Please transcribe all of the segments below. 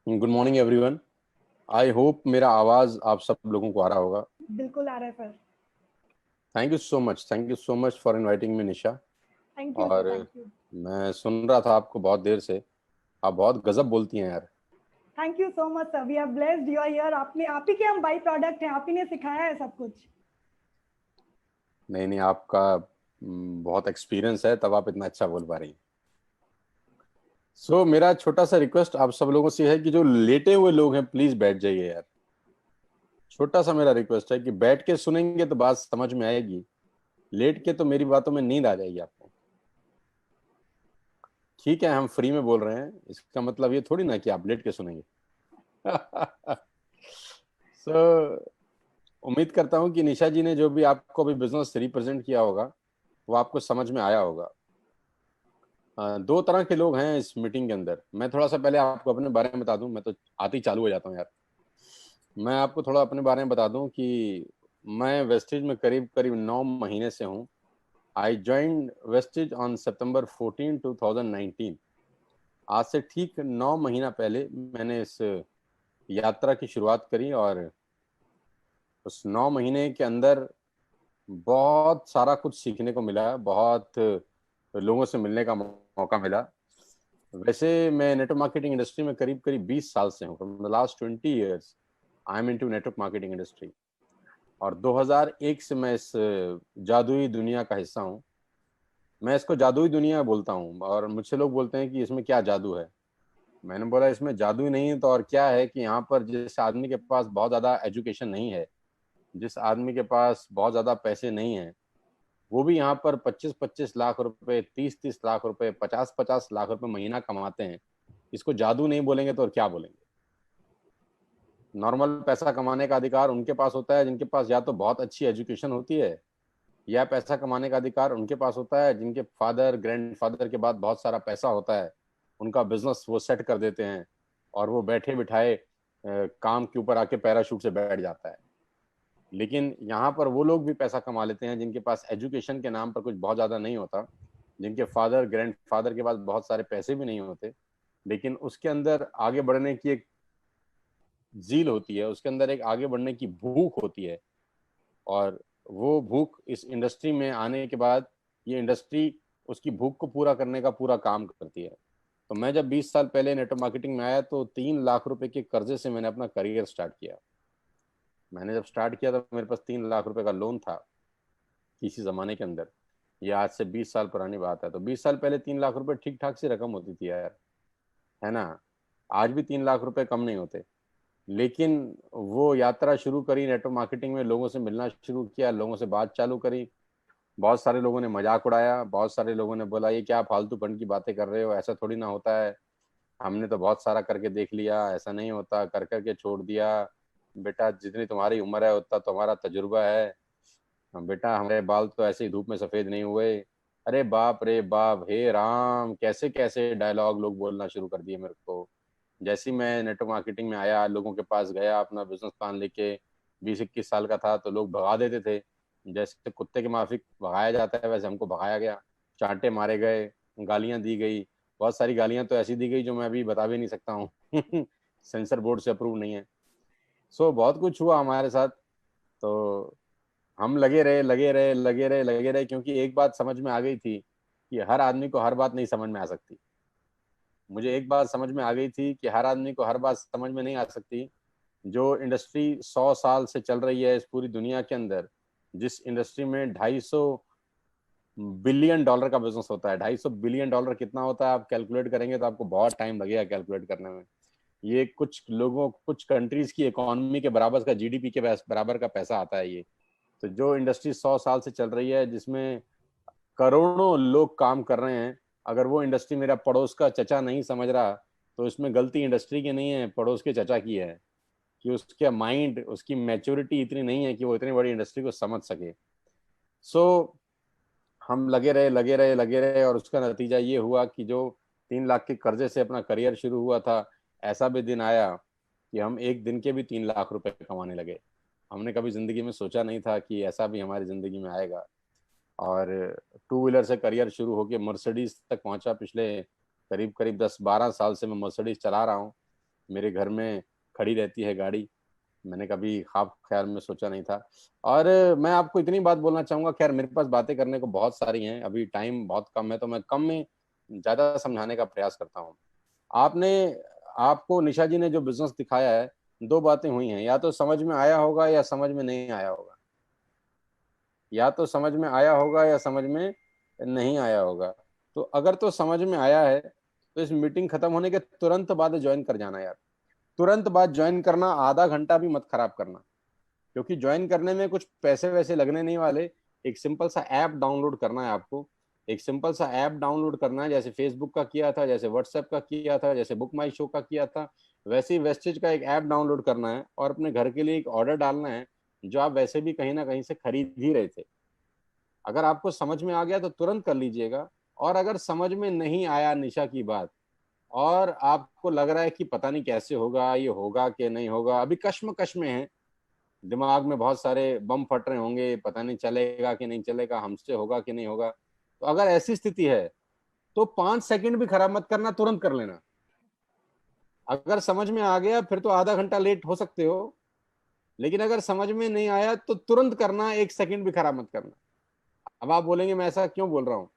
Good morning everyone. I hope मेरा आवाज आप सब लोगों को आ रहा होगा। बिल्कुल आ रहा है sir. Thank you so much for inviting me Nisha. Thank you sir, और थैंक यू। मैं सुन रहा था आपको बहुत देर से। आप बहुत गजब बोलती हैं यार। Thank you so much sir, we are blessed you are here. आपने आप ही के हम बाई प्रोडक्ट हैं, आप ही ने सिखाया है सब कुछ। नहीं नहीं, आपका बहुत एक्सपीरियंस है, तब आप इतना अच्छा बोल पा रही हैं। मेरा छोटा सा रिक्वेस्ट आप सब लोगों से है कि जो लेटे हुए लोग हैं प्लीज बैठ जाइए यार। छोटा सा मेरा रिक्वेस्ट है कि बैठ के सुनेंगे तो बात समझ में आएगी, लेट के तो मेरी बातों में नींद आ जाएगी आपको। ठीक है, हम फ्री में बोल रहे हैं, इसका मतलब ये थोड़ी ना कि आप लेट के सुनेंगे। सो उम्मीद करता हूँ कि निशा जी ने जो भी आपको अभी बिजनेस रिप्रेजेंट किया होगा वो आपको समझ में आया होगा। दो तरह के लोग हैं इस मीटिंग के अंदर। मैं थोड़ा सा पहले आपको अपने बारे में बता दूं, मैं तो आते ही चालू हो जाता हूँ यार। मैं आपको थोड़ा अपने बारे में बता दूं कि मैं वेस्टेज में करीब करीब 9 महीने से हूँ। आई ज्वाइन वेस्टेज ऑन सितंबर 14 2019। आज से ठीक 9 महीना पहले मैंने इस यात्रा की शुरुआत करी, और उस 9 महीने के अंदर बहुत सारा कुछ सीखने को मिला, बहुत लोगों से मिलने का मौका मिला। वैसे मैं नेटवर्क मार्केटिंग इंडस्ट्री में करीब करीब 20 साल से हूँ। From the last 20 years I am into network marketing industry. और 2001 से मैं इस जादुई दुनिया का हिस्सा हूँ। मैं इसको जादुई दुनिया बोलता हूँ, और मुझसे लोग बोलते हैं कि इसमें क्या जादू है। मैंने बोला इसमें जादू ही नहीं है तो और क्या है, कि यहाँ पर जिस आदमी के पास बहुत ज़्यादा एजुकेशन नहीं है, जिस आदमी के पास बहुत ज़्यादा पैसे नहीं है, वो भी यहाँ पर 25-25 लाख रुपए, 30-30 लाख रुपए, 50-50 लाख रुपए महीना कमाते हैं। इसको जादू नहीं बोलेंगे तो और क्या बोलेंगे। नॉर्मल पैसा कमाने का अधिकार उनके पास होता है जिनके पास या तो बहुत अच्छी एजुकेशन होती है, या पैसा कमाने का अधिकार उनके पास होता है जिनके फादर ग्रैंडफादर के बाद बहुत सारा पैसा होता है। उनका बिजनेस वो सेट कर देते हैं, और वो बैठे बिठाए काम के ऊपर आके पैराशूट से बैठ जाता है। लेकिन यहाँ पर वो लोग भी पैसा कमा लेते हैं जिनके पास एजुकेशन के नाम पर कुछ बहुत ज़्यादा नहीं होता, जिनके फादर ग्रैंडफादर के पास बहुत सारे पैसे भी नहीं होते, लेकिन उसके अंदर आगे बढ़ने की एक जील होती है, उसके अंदर एक आगे बढ़ने की भूख होती है। और वो भूख इस इंडस्ट्री में आने के बाद, ये इंडस्ट्री उसकी भूख को पूरा करने का पूरा काम करती है। तो मैं जब 20 साल पहले नेटवर्क मार्केटिंग में आया तो 3 लाख रुपए के कर्जे से मैंने अपना करियर स्टार्ट किया। मैंने जब स्टार्ट किया तो मेरे पास 3 लाख रुपए का लोन था किसी जमाने के अंदर। ये आज से 20 साल पुरानी बात है। तो 20 साल पहले 3 लाख रुपए ठीक ठाक सी रकम होती थी यार, है ना। आज भी 3 लाख रुपए कम नहीं होते। लेकिन वो यात्रा शुरू करी नेटवर्क मार्केटिंग में, लोगों से मिलना शुरू किया, लोगों से बात चालू करी। बहुत सारे लोगों ने मजाक उड़ाया, बहुत सारे लोगों ने बोला ये क्या फालतूपन की बातें कर रहे हो, ऐसा थोड़ी ना होता है, हमने तो बहुत सारा करके देख लिया, ऐसा नहीं होता, कर करके छोड़ दिया। बेटा जितनी तुम्हारी उम्र है उतना तुम्हारा तजुर्बा है। बेटा हमारे बाल तो ऐसे ही धूप में सफेद नहीं हुए। अरे बाप रे बाप, हे राम, कैसे कैसे डायलॉग लोग बोलना शुरू कर दिए मेरे को। जैसे ही मैं नेटवर्क मार्केटिंग में आया, लोगों के पास गया अपना बिजनेस प्लान लेके, 20-21 साल का था, तो लोग भगा देते थे। जैसे कुत्ते के माफिक भगाया जाता है वैसे हमको भगाया गया। चांटे मारे गए, गालियां दी गई। बहुत सारी गालियां तो ऐसी दी गई जो मैं अभी बता भी नहीं सकता हूँ। सेंसर बोर्ड से अप्रूव नहीं है। बहुत कुछ हुआ हमारे साथ। तो हम लगे रहे, क्योंकि एक बात समझ में आ गई थी कि हर आदमी को हर बात नहीं समझ में आ सकती। मुझे एक बात समझ में आ गई थी कि हर आदमी को हर बात समझ में नहीं आ सकती। जो इंडस्ट्री 100 साल से चल रही है इस पूरी दुनिया के अंदर, जिस इंडस्ट्री में 250 बिलियन डॉलर का बिजनेस होता है। 250 बिलियन डॉलर कितना होता है आप कैलकुलेट करेंगे तो आपको बहुत टाइम लगेगा कैलकुलेट करने में। ये कुछ लोगों, कुछ कंट्रीज की इकोनॉमी के बराबर का, जीडीपी के बराबर का पैसा आता है ये। तो जो इंडस्ट्री 100 साल से चल रही है, जिसमें करोड़ों लोग काम कर रहे हैं, अगर वो इंडस्ट्री मेरा पड़ोस का चचा नहीं समझ रहा, तो इसमें गलती इंडस्ट्री की नहीं है, पड़ोस के चचा की है। कि उसके माइंड, उसकी मैच्योरिटी इतनी नहीं है कि वो इतनी बड़ी इंडस्ट्री को समझ सके। सो हम लगे रहे, और उसका नतीजा ये हुआ कि जो 3 लाख के कर्जे से अपना करियर शुरू हुआ था, ऐसा भी दिन आया कि हम एक दिन के भी 3 लाख रुपए कमाने लगे। हमने कभी जिंदगी में सोचा नहीं था कि ऐसा भी हमारी जिंदगी में आएगा। और टू व्हीलर से करियर शुरू होकर मर्सिडीज तक पहुंचा। पिछले करीब करीब 10-12 साल से मैं मर्सिडीज चला रहा हूँ। मेरे घर में खड़ी रहती है गाड़ी, मैंने कभी ख्वाब ख्याल में सोचा नहीं था। और मैं आपको इतनी बात बोलना चाहूंगा, खैर मेरे पास बातें करने को बहुत सारी हैं, अभी टाइम बहुत कम है, तो मैं कम में ज्यादा समझाने का प्रयास करता हूँ। आपने आपको निशा जी ने जो बिजनेस दिखाया है, दो बातें हुई हैं, या तो समझ में आया होगा या समझ में नहीं आया होगा, या तो समझ में आया होगा या समझ में नहीं आया होगा। तो अगर तो समझ में आया है तो इस मीटिंग खत्म होने के तुरंत बाद ज्वाइन कर जाना यार, तुरंत बाद ज्वाइन करना, आधा घंटा भी मत खराब करना, क्योंकि ज्वाइन करने में कुछ पैसे वैसे लगने नहीं वाले। एक सिंपल सा ऐप डाउनलोड करना है आपको, एक सिंपल सा ऐप डाउनलोड करना है, जैसे फेसबुक का किया था, जैसे व्हाट्सएप का किया था, जैसे बुक माई शो का किया था, वैसे ही वेस्टेज का एक ऐप डाउनलोड करना है और अपने घर के लिए एक ऑर्डर डालना है, जो आप वैसे भी कहीं ना कहीं से खरीद ही रहे थे। अगर आपको समझ में आ गया तो तुरंत कर लीजिएगा। और अगर समझ में नहीं आया निशा की बात, और आपको लग रहा है कि पता नहीं कैसे होगा, ये होगा कि नहीं होगा, अभी कश्मकश में है, दिमाग में बहुत सारे बम फट रहे होंगे, पता नहीं चलेगा कि नहीं चलेगा, हमसे होगा कि नहीं होगा, तो अगर ऐसी स्थिति है तो 5 सेकंड भी खराब मत करना, तुरंत कर लेना। अगर समझ में आ गया फिर तो आधा घंटा लेट हो सकते हो, लेकिन अगर समझ में नहीं आया तो तुरंत करना, 1 सेकंड भी खराब मत करना। अब आप बोलेंगे मैं ऐसा क्यों बोल रहा हूँ,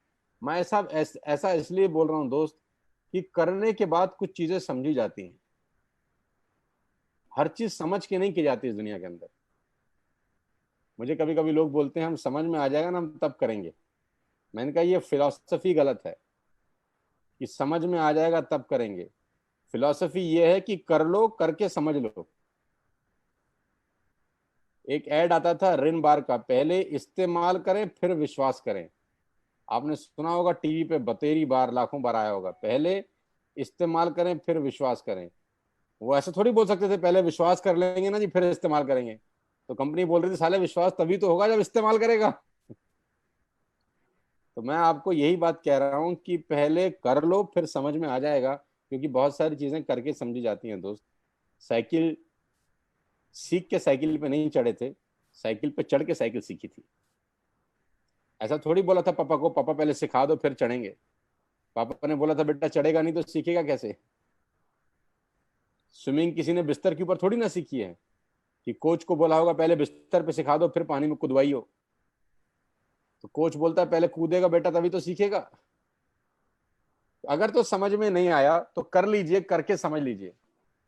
मैं ऐसा इसलिए बोल रहा हूँ दोस्त, कि करने के बाद कुछ चीजें समझी जाती हैं, हर चीज समझ के नहीं की जाती इस दुनिया के अंदर। मुझे कभी कभी लोग बोलते हैं हम समझ में आ जाएगा ना हम तब करेंगे, मैंने कहा ये फिलॉसफी गलत है कि समझ में आ जाएगा तब करेंगे। फिलॉसफी ये है कि कर लो, करके समझ लो। एक ऐड आता था रिन बार का, पहले इस्तेमाल करें फिर विश्वास करें। आपने सुना होगा टीवी पे बतेरी बार, लाखों बार आया होगा, पहले इस्तेमाल करें फिर विश्वास करें। वो ऐसे थोड़ी बोल सकते थे पहले विश्वास कर लेंगे ना जी फिर इस्तेमाल करेंगे, तो कंपनी बोल रही थी साले विश्वास तभी तो होगा जब इस्तेमाल करेगा। तो मैं आपको यही बात कह रहा हूं कि पहले कर लो फिर समझ में आ जाएगा, क्योंकि बहुत सारी चीजें करके समझी जाती हैं दोस्त। साइकिल सीख के साइकिल पे नहीं चढ़े थे, साइकिल पे चढ़ के साइकिल सीखी थी। ऐसा थोड़ी बोला था पापा को, पापा पहले सिखा दो फिर चढ़ेंगे। पापा ने बोला था बेटा चढ़ेगा नहीं तो सीखेगा कैसे। स्विमिंग किसी ने बिस्तर के ऊपर थोड़ी ना सीखी है, कि कोच को बोला होगा पहले बिस्तर पे सिखा दो फिर पानी में कुदवाइयो। तो कोच बोलता है पहले कूदेगा बेटा तभी तो सीखेगा। अगर तो समझ में नहीं आया तो कर लीजिए, करके समझ लीजिए,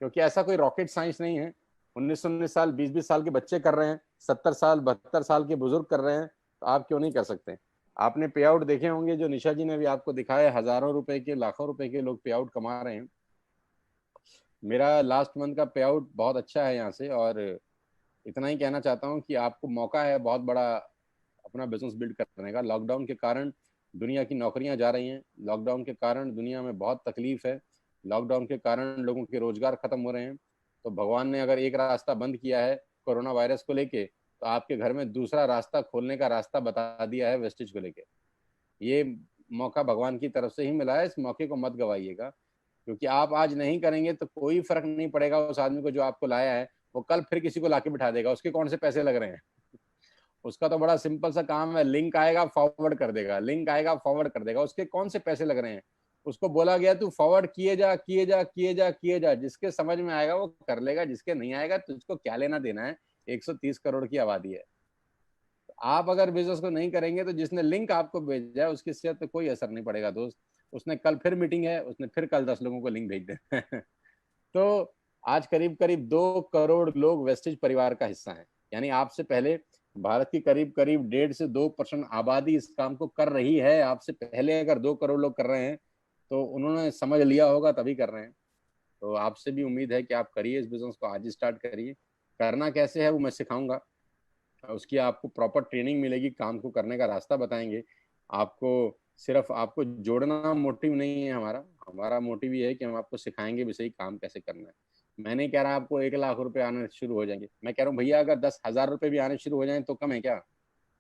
क्योंकि ऐसा कोई रॉकेट साइंस नहीं है। 19-19 साल 20-20 साल के बच्चे कर रहे हैं, 70 साल 72 साल के बुजुर्ग कर रहे हैं, तो आप क्यों नहीं कर सकते। आपने पे आउट देखे होंगे जो निशा जी ने भी आपको दिखाया, हजारों रुपए के, लाखों रुपए के लोग पे आउट कमा रहे हैं। मेरा लास्ट मंथ का पे आउट बहुत अच्छा है यहाँ से, और इतना ही कहना चाहता हूँ कि आपको मौका है बहुत बड़ा अपना बिजनेस बिल्ड करने का। लॉकडाउन के कारण दुनिया की नौकरियां जा रही हैं, लॉकडाउन के कारण दुनिया में बहुत तकलीफ है, लॉकडाउन के कारण लोगों के रोजगार खत्म हो रहे हैं। तो भगवान ने अगर एक रास्ता बंद किया है कोरोना वायरस को लेके, तो आपके घर में दूसरा रास्ता खोलने का रास्ता बता दिया है वेस्टेज को लेके। ये मौका भगवान की तरफ से ही मिला है, इस मौके को मत गवाइएगा, क्योंकि आप आज नहीं करेंगे तो कोई फर्क नहीं पड़ेगा उस आदमी को जो आपको लाया है, वो कल फिर किसी को लाके बिठा देगा, उसके कौन से पैसे लग रहे हैं। उसका तो बड़ा सिंपल सा काम है, लिंक आएगा फॉरवर्ड कर देगा, लिंक आएगा फॉरवर्ड कर देगा, उसके कौन से पैसे लग रहे हैं। उसको बोला गया तू फॉरवर्ड किए जा किए जा किए जा किए जा, जिसके समझ में आएगा वो कर लेगा, जिसके नहीं आएगा तो उसको क्या लेना देना है। 130 करोड़ की आबादी है। तो आप अगर बिजनेस को नहीं करेंगे तो जिसने लिंक आपको भेजा है उसकी सेहत पे कोई असर नहीं पड़ेगा दोस्त। उसने कल फिर मीटिंग है, उसने फिर कल 10 लोगों को लिंक भेज दे। तो आज करीब करीब 2 करोड़ लोग वेस्टेज परिवार का हिस्सा हैं, यानी आपसे पहले भारत की करीब करीब 1.5 से 2% आबादी इस काम को कर रही है। आपसे पहले अगर 2 करोड़ लोग कर रहे हैं तो उन्होंने समझ लिया होगा तभी कर रहे हैं। तो आपसे भी उम्मीद है कि आप करिए, इस बिजनेस को आज ही स्टार्ट करिए। करना कैसे है वो मैं सिखाऊंगा, उसकी आपको प्रॉपर ट्रेनिंग मिलेगी, काम को करने का रास्ता बताएंगे आपको। सिर्फ आपको जोड़ना मोटिव नहीं है हमारा, हमारा मोटिव ये है कि हम आपको सिखाएंगे भी सही काम कैसे करना है। मैं नहीं कह रहा आपको 1 लाख रुपए आने शुरू हो जाएंगे, मैं कह रहा हूँ भैया अगर 10,000 रुपए भी आने शुरू हो जाए तो कम है क्या।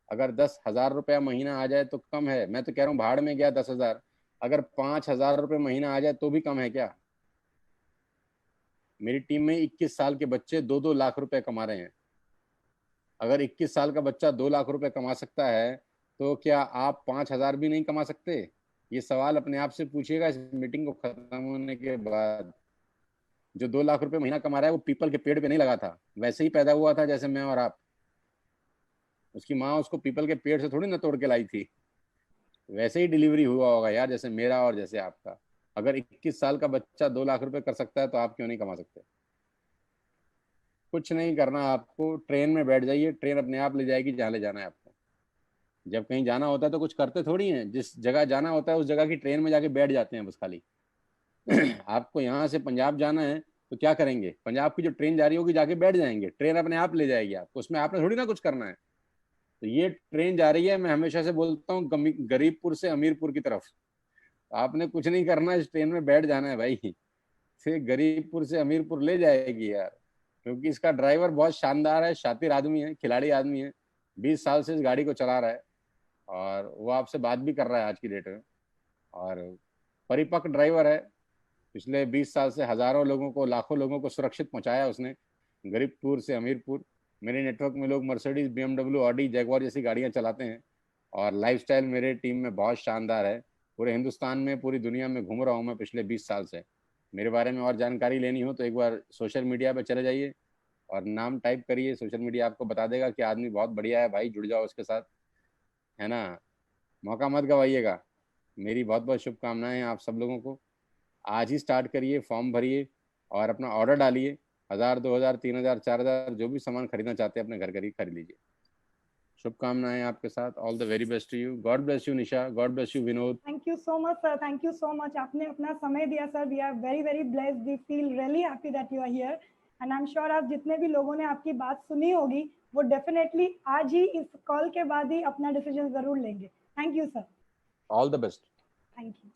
अगर 10,000 रुपया महीना आ जाए तो कम है, मैं तो कह रहा हूँ भाड़ में गया 10,000। अगर 5,000 रुपये महीना आ जाए तो भी कम है क्या। मेरी टीम में 21 साल के बच्चे 2-2 लाख रुपए कमा रहे हैं। अगर 21 साल का बच्चा 2 लाख रुपए कमा सकता है, तो क्या आप 5,000 भी नहीं कमा सकते। ये सवाल अपने आप से पूछिएगा इस मीटिंग को खत्म होने के बाद। जो 2 लाख रुपए महीना कमा रहा है वो पीपल के पेड़ पे नहीं लगा था, वैसे ही पैदा हुआ था जैसे मैं और आप। उसकी माँ उसको पीपल के पेड़ से थोड़ी ना तोड़ के लाई थी, वैसे ही डिलीवरी हुआ होगा यार, जैसे मेरा और जैसे आपका। अगर 21 साल का बच्चा 2 लाख रुपए कर सकता है तो आप क्यों नहीं कमा सकते? कुछ नहीं करना आपको, ट्रेन में बैठ जाइए, ट्रेन अपने आप ले जाएगी जहाँ ले जाना है आपको। जब कहीं जाना होता है तो कुछ करते थोड़ी हैं, जिस जगह जाना होता है उस जगह की ट्रेन में जाके बैठ जाते हैं बस खाली। आपको यहाँ से पंजाब जाना है तो क्या करेंगे? पंजाब की जो ट्रेन जा रही होगी जाके बैठ जाएंगे, ट्रेन अपने आप ले जाएगी आपको, उसमें आपने थोड़ी ना कुछ करना है। तो ये ट्रेन जा रही है, मैं हमेशा से बोलता हूँ, गरीबपुर से अमीरपुर की तरफ। आपने कुछ नहीं करना, इस ट्रेन में बैठ जाना है भाई, फिर गरीबपुर से अमीरपुर ले जाएगी यार। क्योंकि इसका ड्राइवर बहुत शानदार है, शातिर आदमी है, खिलाड़ी आदमी है, 20 साल से इस गाड़ी को चला रहा है, और वो आपसे बात भी कर रहा है आज की डेट में। और परिपक्व ड्राइवर है, पिछले 20 साल से हजारों लोगों को, लाखों लोगों को सुरक्षित पहुंचाया उसने, गरीबपुर से अमीरपुर। मेरे नेटवर्क में लोग मर्सिडीज, BMW, ऑडी, जैगवार जैसी गाड़ियां चलाते हैं, और लाइफस्टाइल मेरे टीम में बहुत शानदार है। पूरे हिंदुस्तान में, पूरी दुनिया में घूम रहा हूँ मैं पिछले 20 साल से। मेरे बारे में और जानकारी लेनी हो तो एक बार सोशल मीडिया पे चले जाइए और नाम टाइप करिए, सोशल मीडिया आपको बता देगा कि आदमी बहुत बढ़िया है भाई, जुड़ जाओ उसके साथ, है ना। मौका मत गवाइएगा। मेरी बहुत बहुत शुभकामनाएं हैं आप सब लोगों को। आज ही स्टार्ट करिए, फॉर्म भरिए और अपना ऑर्डर डालिए। 1000, 2000, 3000, 4000 जो भी सामान खरीदना चाहते हैं अपने घर खरीद लीजिए। शुभकामनाएं आपके साथ। All the very best to you. God bless you Nisha, god bless you Vinod. Thank you so much sir, thank you so much, आपने अपना समय दिया sir. We are very very blessed, we feel really happy that you are here, and I am sure आप जितने भी लोगों ने आपकी बात सुनी होगी वो डेफिनेटली आज ही इस कॉल के बाद ही अपना डिसीजन जरूर लेंगे। Thank you sir. All the best. Thank you.